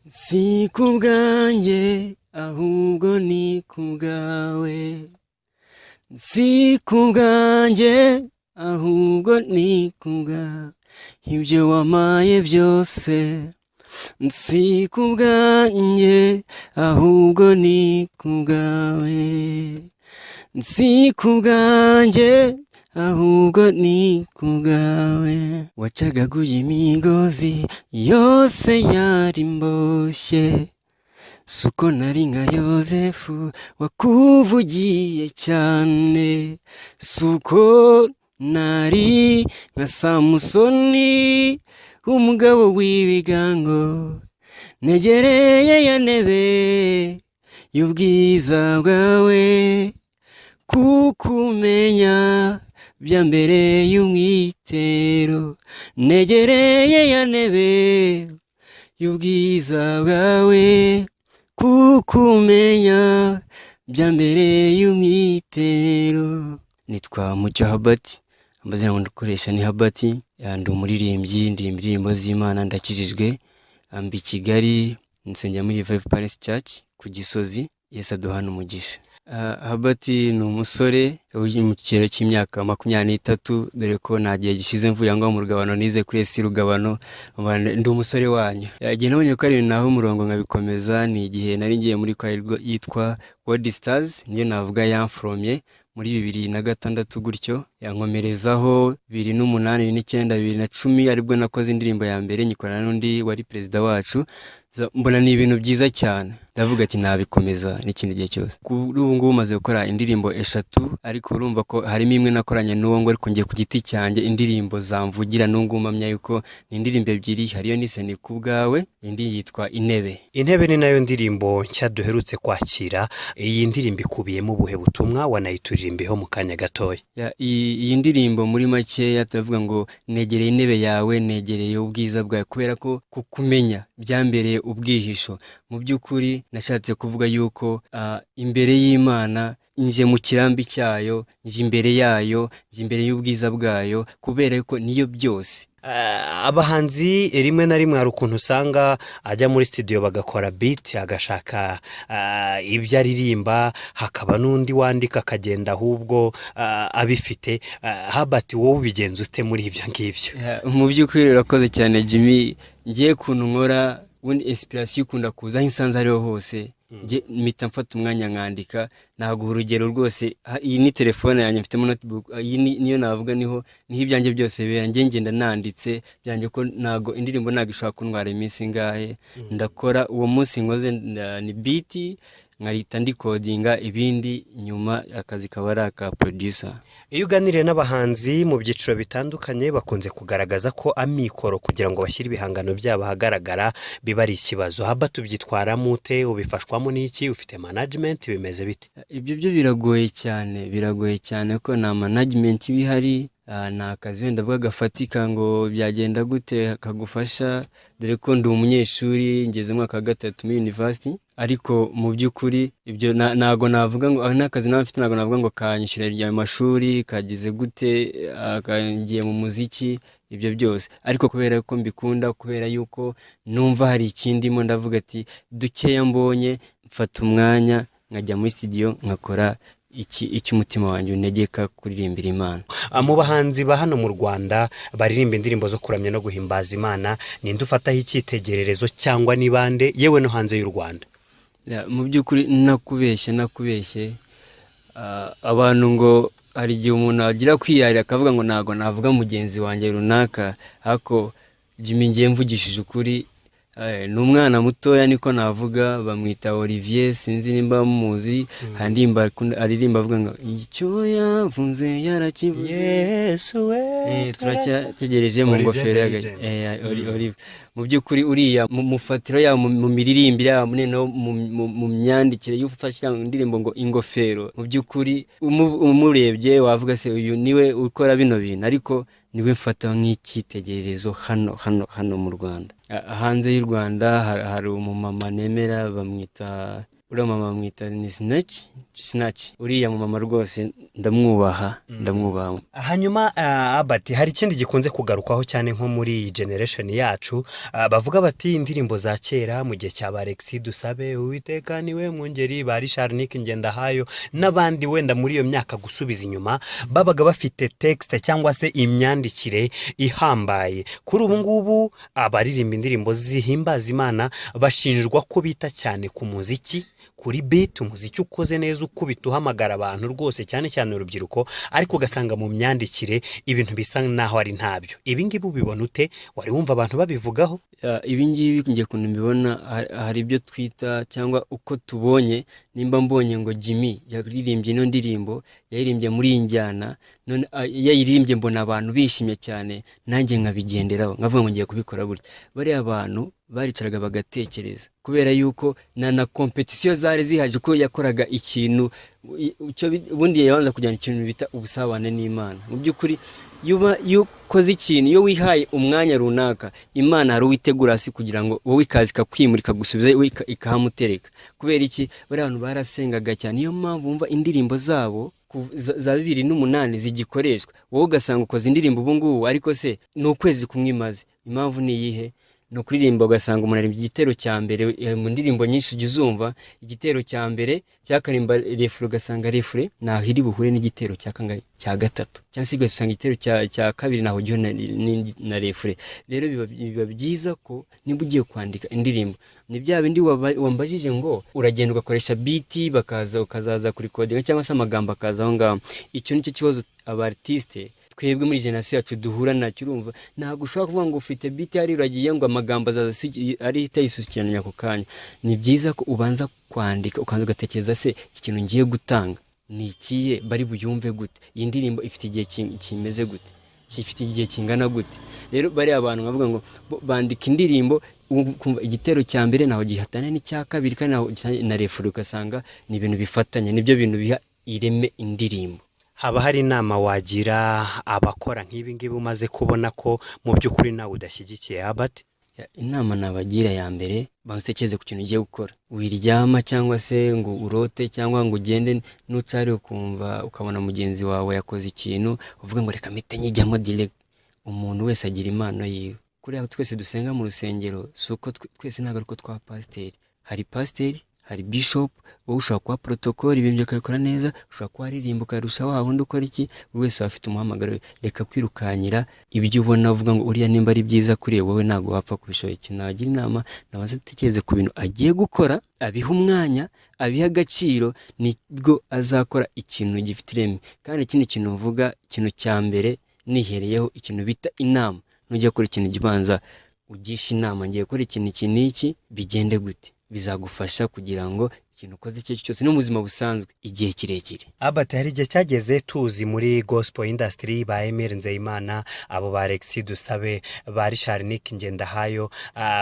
si ku bwanjye ahubwo ni ku bwawe, si ku bwanjye ahubwo ni ku bwawe, ibyo wampaye byose si ku bwanjye ahubwo ni ku bwawe, si ku bwanjye ahubwo ni ku bwawe. Wacagaguye imigozi yose yari mboshye, suko nari nka Yozefu wakuvugiye cyane, suko nari nka Samusoni umugabo w'ibigango, negereye ya ntebe y'ubwiza bwawe, kukumenya byambereye umwitero, negereye ya ntebe y'ubwiza bwawe, kukumenya byambereye umwitero. Nitwa Mucyo Habati, amazina ngo dukoresha ni Habati, ndi umuririmbyi, ndirimba indirimbo z'Imana, ndakijijwe, mbi Kigali, nsengera muri Revive Palace Church ku Gisozi. Yesu aduhana umugisha. Habati ni umusore uri mu kigero cy'imyaka 23, dore ko nta gihe gishize mvuye ngo mu Rugabano nize kuri esi Rugabano, ndi umusore wanyu. Igihe nabonye ko ari naho umurongo nkabikomeza, ni igihe nari ngiye muri kwaya yitwa World Stars, niyo navuga yamfromye muri 2006 gutyo, yankomerezaho 2008, 2009, 2010, aribwo nakoze indirimbo ya mbere nyikorana n'undi wari perezida wacu. Mbona ni ibintu byiza cyane, ndavuga ati nabikomeza n'ikindi gihe cyose. Kuri ubu ngubu maze gukora indirimbo 3, ariko urumva ko harimo imwe nakoranye n'uwo ngo ariko ngiye ku giti cyanjye, indirimbo zamvugira n'ungu mpamya yuko ni indirimbo 2, hariyo nise ni ku bwawe, indi yitwa Intebe. Intebe ni nayo ndirimbo nshya duherutse kwakira. Iyi ndirimbo ikubiyemo ubuhe butumwa, wanayituririmbeho mu kanya gatoya? Iyi ndirimbo muri makeya tuvuga ngo negereye intebe yawe, negereye ubwiza bwawe, kubera ko kukumenya byambereye ubwihisho. Mu by'ukuri nashatse kuvuga yuko imbere y'Imana nje mu kirambi cyayo, nje imbere yayo, nje imbere y'ubwiza bwayo, kubera ko niyo byose. Abahanzi rimwe na rimwe hari ukuntu usanga ajya muri studio bagakora beat, agashaka ibyo aririmba, hakaba n'undi wandika akagenda ahubwo abifite. Habati, wowe ubigenza ute muri ibyo ngibyo? Mu by'ukuri urakoze cyane Jimmy, ngiye kuntu nkora ubundi inspiration ikunda kuza hinsanze ariho hose, mpita mfata umwanya nkandika. Naguha urugero rwose, iyi ni telefone yanjye, mfitemo notebook, iyi niyo navuga niho ibyanjye byose bera, ngenda nanditse byanjye ko nago indirimbo nagishaka kuntwara iminsi ngahe. Ndakora uwo munsi nkoze ni beat, nkarita ndikodinga, ibindi nyuma akazi kaba ari aka producer. Iyo uganiriye n'abahanzi mu byiciro bitandukanye, bakunze kugaragaza ko amikoro kugira ngo bashyire ibihangano byabo ahagaragara biba ari ikibazo. Habati, ubyitwaramo ute? Ubifashwamo n'iki? Ufite management? Bimeze bite? Ibyo byo biragoye cyane ko nta management bihari. Nta kazi wenda bwa gafatika ngo byagenda gute kagufasha, dore ko ndi umunyeshuri ngeze mu mwaka wa 3 muri university. Ariko mu by'ukuri ibyo nago navuga ngo n'akazi n'abafite, nago navuga ngo kanyishyura rya mashuri kagize gute, kangiye mu muziki, ibyo byose. Ariko kubera ko mbikunda, kubera yuko numva hari ikindimo, ndavuga ati dukeya mbonye mfata umwanya nkajya muri studio nkakora iki umutima wanjye unegeka kuririmbira Imana. Mu bahanzi ba hano mu Rwanda baririmba indirimbo zo kuramya no guhimbaza Imana, ninde ufataho icyitegererezo cyangwa ni bande, yewe no hanze y'u Rwanda? Mu by'ukuri nakubeshye, abantu ngo hari igihe umuntu agira kwiyarira akavuga ngo nago navuga mugenzi wanjye runaka, ariko Jimmy ngiye mvugishije ukuri, ni umwana mutoya niko navuga, bamwita Olivier, sinzi nimba muzi. Handimba aririmba avuga ngo icyo yavuze yarakivuze, Yesu we turacyategereje mu ngofero ya Olivier. Mu by'ukuri uriya mufatiro ya mu miririmbire ya mu myandikire y'ufasha indirimbo ngo ingofero, mu by'ukuri umurebye wavuga se uyu niwe ukora bino bintu, ariko niwe mfata nk'icyitegererezo hano mu Rwanda. Hanze y'u Rwanda hari umumama nemera, bamwita uriya mama bamwita ni Snatch Sinach uriya mu mama rwose ndamwubaha. Hanyuma Albert, hari ikindi gikunze kugarukwaho cyane nko muri generation yacu, bavuga bati indirimbo za kera mu gihe cya Alexis Dusabe, Uwiteka niwe mwungeri, ba Richard Nick Ngendahayo n'abandi wenda muri iyo myaka gusubiza inyuma, babaga bafite text cyangwa se imyandikire ihambaye. Kuri ubu ngubu abaririmba indirimbo zihimbaza Imana bashinjwa ko bita cyane ku muziki, kuri beat, umuziki ukoze neza ukubita uhamagara abantu rwose cyane cyane urubyiruko, ariko ugasanga mu myandikire ibintu bisa naho ari ntabyo. Ibi ngibi ubibona ute? Wari wumva abantu babivugaho? Ibi ngibi ngiye kuntu mbibona, hari ibyo twita cyangwa uko tubonye, nimba mbonye ngo Jimmy yaririmbye ino ndirimbo, yaririmbye muri injyana, none yayirimbye mbona abantu bishimye cyane, nanjye nkabigenderaho nkavuga ngo ngiye kubikora gutya. Bari abantu baricaraga bagatekereza, kubera yuko na competition zari zihaje ko yakoraga ikintu ubundi yabanza kujyana ikintu bita ubusabane n'Imana. Mu by'ukuri yukoze ikintu, iyo wihaye umwanya runaka, Imana hari uwitegura si kugira ngo wowe ikazi kakwimurika gusubiza ikahamutereka. Kubera iki? Bari abantu barasengaga cyane, niyo mpamvu umva indirimbo zabo za 2008 zigikoreshwa. Wowe ugasanga ukoze indirimbo ubu ngubu, ariko se ni ukwezi kumwe imaze. Impamvu ni iyihe? No kuririmba ugasanga umuntu ari igitero cya mbere mu ndirimbo nyinshi uzumva, igitero cya mbere cyakarimba refure, ugasanga refure naho iri buhure n'igitero cya gatatu, cyangwa se ugasanga igitero cya kabiri naho giho na refure. Rero biba byiza ko niba ugiye kwandika indirimbo, ni bya bindi wambajije ngo uragenda ugakoresha beat ukazaza kuri coding cyangwa se amagambo akaza aho ngaho. Icyo nicyo kibazo abartiste twebwe muri generation yacu duhura nacyo. Urumva ntabwo ushobora kuvuga ngo ufite beat ari uragiye ngo amagambo azaza ari itayisukiranya ako kanya. Ni byiza ko ubanza kwandika, ukanza ugatekereza se iki kintu ngiye gutanga ni ikiye, bari buyumve gute, iyi ndirimbo ifite igihe kimeze gute, ifite igihe kingana gute. Rero bari abantu bavuga ngo bandika indirimbo, kumva igitero cya mbere naho gihatana n'icya kabiri, kandi naho na refure ugasanga ni ibintu bifatanya, nibyo bintu biha ireme indirimbo. Haba hari inama wagira abakora nk'ibi ngibi umaze kubona ko mu by'ukuri nawe udashyigikiye Albert? Inama nabagira ya mbere, bamutekereze ku kintu ugiye gukora. Wiryama cyangwa se ngo urote cyangwa ngo ugende n'ucari ukumva ukabona mugenzi wawe yakoze ikintu, uvuga ngo reka mpite njyamo direct. Umuntu wese agira impano yiwe. Kuri aho twese dusenga mu rusengero, suko twese ntabwo ariko twa pasiteri. Hari pasiteri, hari bishop, wowe ushobora kuba protocol, ibintu ukabikora neza, ushobora kuba aririmba ukarusha wa wundi ukora iki, buri wese afite umuhamagaro. Reka kwirukanyira ibyo ubona uvuga ngo uriya nimba ari byiza kuri wowe ntabwo wapfa kubishoboye. Ikintu nagira inama, nabanza atekereze ku bintu agiye gukora, abiha umwanya, abiha agaciro, nibwo azakora ikintu gifite ireme. Kandi ikindi kintu uvuga, ikintu cya mbere nihereyeho, ikintu bita inama. Nujya gukora ikintu gibanza ugisha inama, ngiye gukora ikintu iki n'iki, bigende gute, bizagufasha kugira ngo ikintu ukoze icyo cyose no mu buzima busanzwe igihe kirekire. Albert, hari igihe cyageze tuzi muri gospel industry ba Emile Nzeyimana, abo ba Alexis Dusabe, ba Richard Nick Ngendahayo,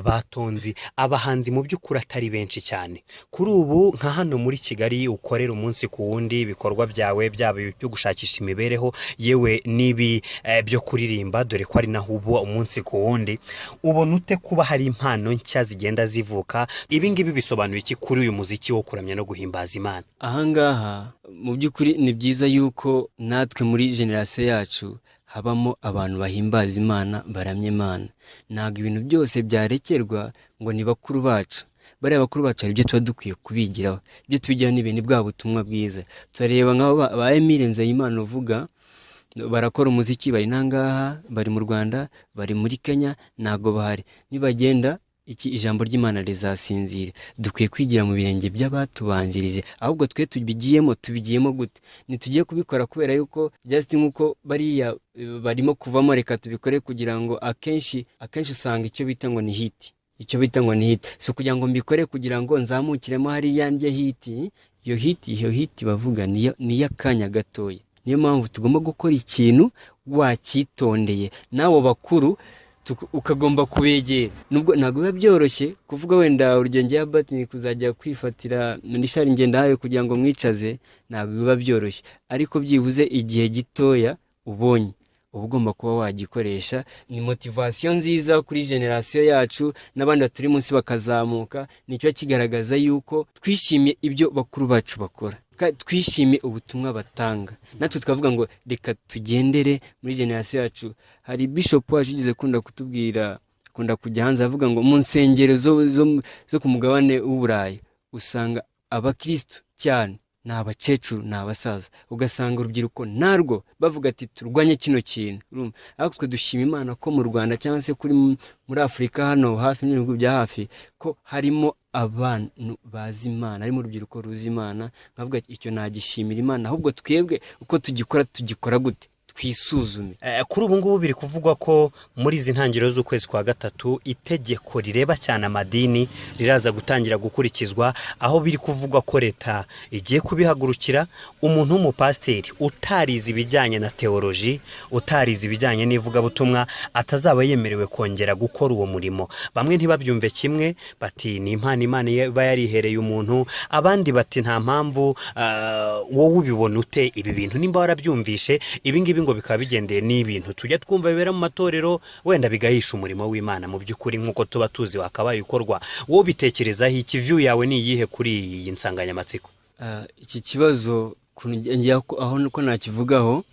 batonzi, abahanzi mu by'ukuri atari benshi cyane. Kuri ubu nka hano muri Kigali ukorera umunsi ku wundi ibikorwa byawe byaba byo gushakisha imibereho, yewe nibi byo kuririmba, dore ko ari naho ubu umunsi ku wundi, ubona ute kuba hari impano nshya zigenda zivuka? Ibi ngibi bisobanuye iki kuri uyu muziki wo kuramya no guhimbaza Imana? Ahangaha mu by'ukuri ni byiza yuko natwe muri generation yacu habamo abantu bahimbaza Imana, baramya Imana. Ntabwo ibintu byose byarekerwa ngo ni bakuru bacu. Bari abakuru bacu hari ibyo tuba dukwiye kubigiraho, ibyo tubigira n'ibintu bwa butumwa bwiza. Turareba nk'abo ba Emile Nzeyimana uvuga, barakora umuziki, bari nangaha, bari mu Rwanda, bari muri Kenya, ntago bahari. Nibagenda ijambo ry'Imana rizasinzira. Dukwiye kwigira mu birenge by'abatubanjirije, ahubwo twe tubigiyemo gute? Nitugiye kubikora kubera yuko just nkuko bariya barimo kuvamo, reka tubikore kugira ngo akenshi usanga icyo bita ngo ni hit. So kugira ngo mbikore kugira ngo nzamukiremo hari yandye hit. Iyo hit bavuga ni yakanya gatoya. Niyo mpamvu tugomba gukora ikintu wakitondeye. Nawo bakuru ukagomba kubegera. Nubwo ntabwo biba byoroshye kuvuga wenda urugendo ya Albert kuzajya kwifatira Richard Ngendahayo kugira ngo mwicaze, ntabwo biba byoroshye, ariko byibuze igihe gitoya ubonye uba ugomba kuba wagikoresha. Ni motivation nziza kuri generation yacu, n'abandi baturi munsi bakazamuka. Nicyo kigaragaza yuko twishimiye ibyo bakuru bacu bakora, twishime ubutumwa batanga, natwe twavuga ngo reka tugendere muri generasiyo yacu. Hari bishop wacu ugize kunda kutubwira, akunda kujya hanze avuga ngo mu nsengero zo ku mugabane w'Uburayi usanga abakristo cyane ni abakecuru ni abasaza, ugasanga urubyiruko narwo bavuga ati turwanye kino kintu. Ariko twe dushima Imana ko mu Rwanda cyangwa se muri Afurika hano hafi n'ibihugu bya hafi ko harimo abantu bazi Imana, harimo urubyiruko ruzi Imana. Nkavuga ati icyo nagishimira Imana, ahubwo twebwe uko tugikora gute twisuzume. Kuri ubu ngubu biri kuvugwa ko muri izi ntangiriro z'ukwezi kwa gatatu itegeko rireba cyane amadini riraza gutangira gukurikizwa, aho biri kuvugwa ko leta igiye kubihagurukira. Umuntu w'umupasiteri utarize ibijyanye na teoloji, utarize ibijyanye n'ivugabutumwa atazaba yemerewe kongera gukora uwo murimo. Bamwe ntibabyumve kimwe, bati ni impano Imana iba yarihereye umuntu, abandi bati nta mpamvu. Wowe ubibona ute ibi bintu? Nimba warabyumvishe ibi ngibi ngo bikaba bigendeye n'ibintu tujya twumva bibera mu matorero, wenda bigahisha umurimo w'Imana mu by'ukuri nk'uko tuba tuzi wakabaye ukorwa. Wowe bitekerezaho iki? View yawe ni iyihe kuri iyi nsanganyamatsiko? Iki kibazo aho nuko nakivugaho,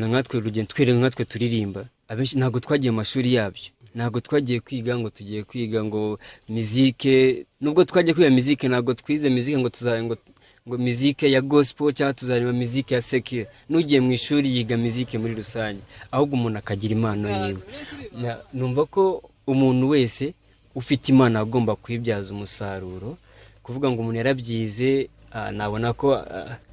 nkatwe turirimba, abenshi ntabwo twagiye mu mashuri yabyo, ntabwo twagiye kwiga ngo tugiye kwiga ngo muzike. Nubwo twagiye kwiga muzike, ntabwo twize muzike ngo muzike ya gospel cyangwa tuzarima muzike ya secular. Nugiye mu ishuri yiga muzike muri rusange, ahubwo umuntu akagira impano yiwe. Numva ko umuntu wese ufite impano agomba kwibyaza umusaruro. Kuvuga ngo umuntu yarabyize, nabona ko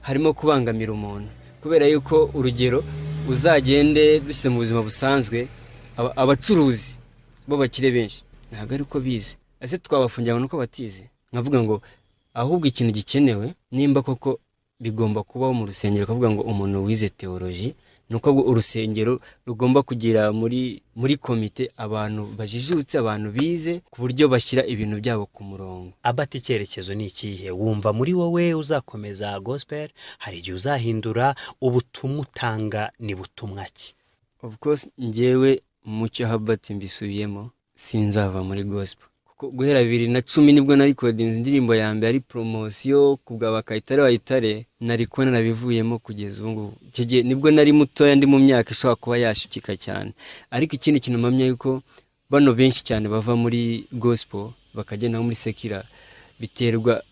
harimo kubangamira umuntu, kubera yuko urugero uzagende dushyize mu buzima busanzwe, abacuruzi bo bakire benshi ntabwo ari uko bize. Ese twabafungira nuko batize? Nkavuga ngo ahubwo ikintu gikenewe nimba koko bigomba kubaho mu rusengero, kavuga ngo umuntu wize teoloji nuko urusengero rugomba kugira muri komite abantu bajijutse, abantu bize ku buryo bashyira ibintu byabo ku murongo. Abati icyerekezo ni ikihe? Wumva muri wowe uzakomeza gospel? Hari igihe uzahindura? Ubutumwa utanga ni butumwa ki? Of course njyewe mucyo Habati mbisubiyemo, sinzava muri gospel. Guhera 2010 nibwo narikodinze indirimbo ya mbere ari promotion kubwa bakayitare wayitare, nari kubona nabivuyemo kugeza ubu ngubu. Icyo gihe nibwo nari mutoya, ndi mu myaka ishobora kuba yashukika cyane. Ariko ikindi kintu mpamya yuko bano benshi cyane bava muri gospel bakagenda muri secular, biterwa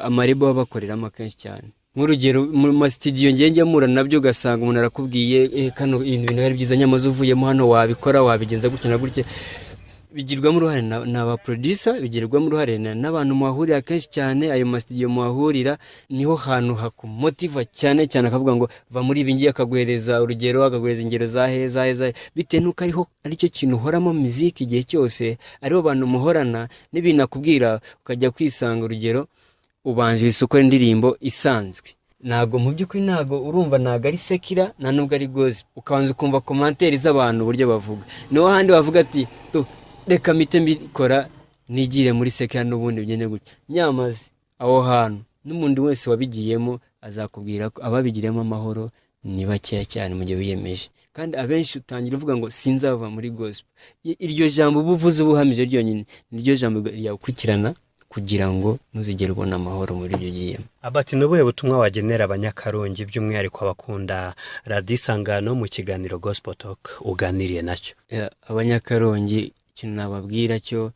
amarebo babakoreramo kenshi cyane. Nk'urugero mu studio njye mura nabyo ugasanga umuntu arakubwiye kano ibintu bari byiza nyamaze uvuyemo hano wabikora wabigenza gutya na gutya. Bigirwamo uruhare n'aba producer, bigirwamo uruhare n'abantu muhahurira kenshi cyane. Ayo studio muhahurira niho hantu hakumotiva cyane akavuga ngo va muri ibi ngiye, akaguhereza urugero, akaguhereza ingero za heza bitewe nuko aricyo kintu uhoramo muziki igihe cyose, ariho abantu muhorana n'ibinakubwira ukajya kwisanga. Urugero ubanje isoko indirimbo isanzwe, nago mu by'ukuri nago urumva nago ari sekira na nubwo ari gospel, ukabanza ukumva commentaire z'abantu uburyo bavuga, niho handi bavuga ati reka mite mbikora nigire muri sekira n'ubundi bigende gutya. Nyamaze aho hantu n'umuntu wese wabigiyemo azakubwira ko ababigiremo amahoro ni bakeya cyane mu gihe wiyemeje. Kandi abenshi utangira uvuga ngo sinzava muri gospel, iryo jambo buvuze ubuhamije ryonyine niryo jambo yakurikirana kugira ngo ntuzigere ubona amahoro muri ibyo giyemo. Abati nubuye butumwa wagenera abanyakarongi by'umwihariko abakunda Radio Isangano mu kiganiro Gospel Talk uganiriye nacyo? Abanyakarongi ikintu nababwira cyo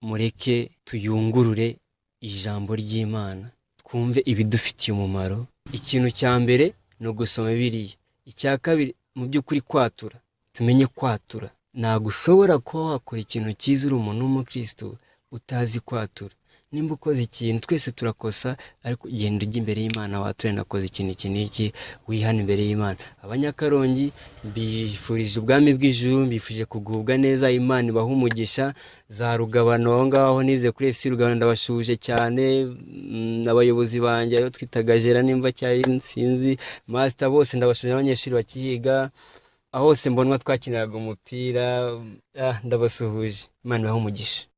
mureke tuyungurure ijambo ry'Imana, twumve ibidufitiye umumaro. Ikintu cya mbere no gusoma Bibiliya, icya kabiri mu by'ukuri kwatura, tumenye kwatura. Ntabwo ushobora kuba wakora ikintu cyiza uri umuntu w'umukristo utazi kwatura. Nimba ukoze ikintu, twese turakosa, ariko genda ujya imbere y'Imana wature nakoze ikintu iki wihana imbere y'Imana. Abanyakarongi mbifurije ubwami bw'ijuru, mbifuje kugubwa neza, Imana ibaha umugisha. Za Rugabano aho ngaho nize kuri esi Rugabano ndabashuje cyane, abayobozi banjye ayo twitaga Jera nimba cyari sinzi master, bose ndabashuje, abanyeshuri bakihiga aho hose mbonwa twakiniraga umupira, ndabasuhuje. Imana ibaha umugisha.